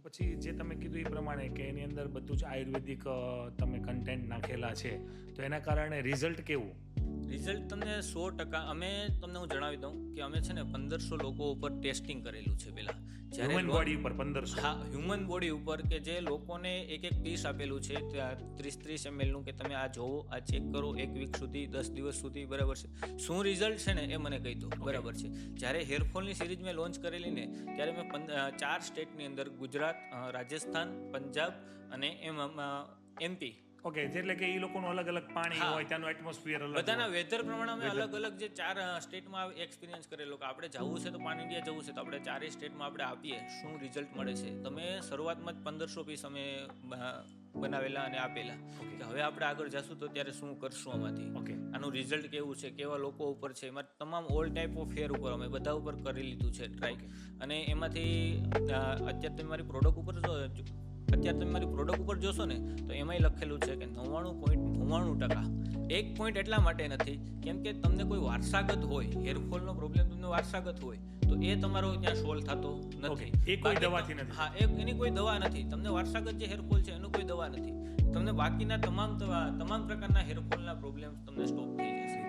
પછી જે તમે કીધું એ પ્રમાણે કે એની અંદર બધું જ આયુર્વેદિક તમે કન્ટેન્ટ નાખેલા છે, તો એના કારણે રિઝલ્ટ કેવું? રિઝલ્ટ તમને 100%. અમે તમને હું જણાવી દઉં કે અમે છે ને 1500 લોકો ઉપર ટેસ્ટિંગ કરેલું છે પહેલાં. હ્યુમન બોડી ઉપર 1500? હા, હ્યુમન બોડી ઉપર, કે જે લોકોને એક પીસ આપેલું છે 30 ml કે તમે આ જોવો, આ ચેક કરો 1 વીક સુધી, 10 દિવસ સુધી, બરાબર છે. શું રિઝલ્ટ છે ને એ મને કહી દો, બરાબર છે. જ્યારે હેરફોલની સિરીઝ મેં લોન્ચ કરેલી ને, ત્યારે મેં 4 સ્ટેટની અંદર, ગુજરાત, રાજસ્થાન, પંજાબ અને MP. ઓકે, એટલે કે એ લોકોનું અલગ અલગ પાણી હોય, ત્યાંનું એટમોસ્ફિયર અલગ, બધાના વેધર પ્રમાણે અમે અલગ અલગ જે 4 સ્ટેટમાં એક્સપિરિયન્સ કરેલો કે આપણે જવું છે તો પાન ઇન્ડિયા જવું છે તો આપણે 4 સ્ટેટમાં આપણે આપીએ, શું રિઝલ્ટ મળે છે. તમે શરૂઆતમાં જ 1500 પીસ અમે બનાવેલા અને આપેલા કે હવે આપણે આગળ જશું તો ત્યારે શું કરશું આમાંથી, આનું રિઝલ્ટ કેવું છે, કેવા લોકો ઉપર છે, એમાં તમામ ઓલ ટાઈપ ઓફ હેર ઉપર અમે બધા ઉપર કરી લીધું છે ટ્રાય. અને એમાંથી અત્યારે તમે મારી પ્રોડક્ટ ઉપર જોશો ને તો એમાંય લખેલું છે કે 99.99%. 1 પોઈન્ટ એટલા માટે નથી કેમ કે તમને કોઈ વારસાગત હોય, હેરફોલનો પ્રોબ્લેમ તમને વારસાગત હોય તો એ તમારો ત્યાં સોલ્વ થતો નથી. એ કોઈ દવાથી નથી? હા, એની કોઈ દવા નથી. તમને વારસાગત જે હેરફોલ છે એનું કોઈ દવા નથી. તમને બાકીના તમામ પ્રકારના હેરફોલના પ્રોબ્લેમ તમને સ્ટોપ થઈ જશે.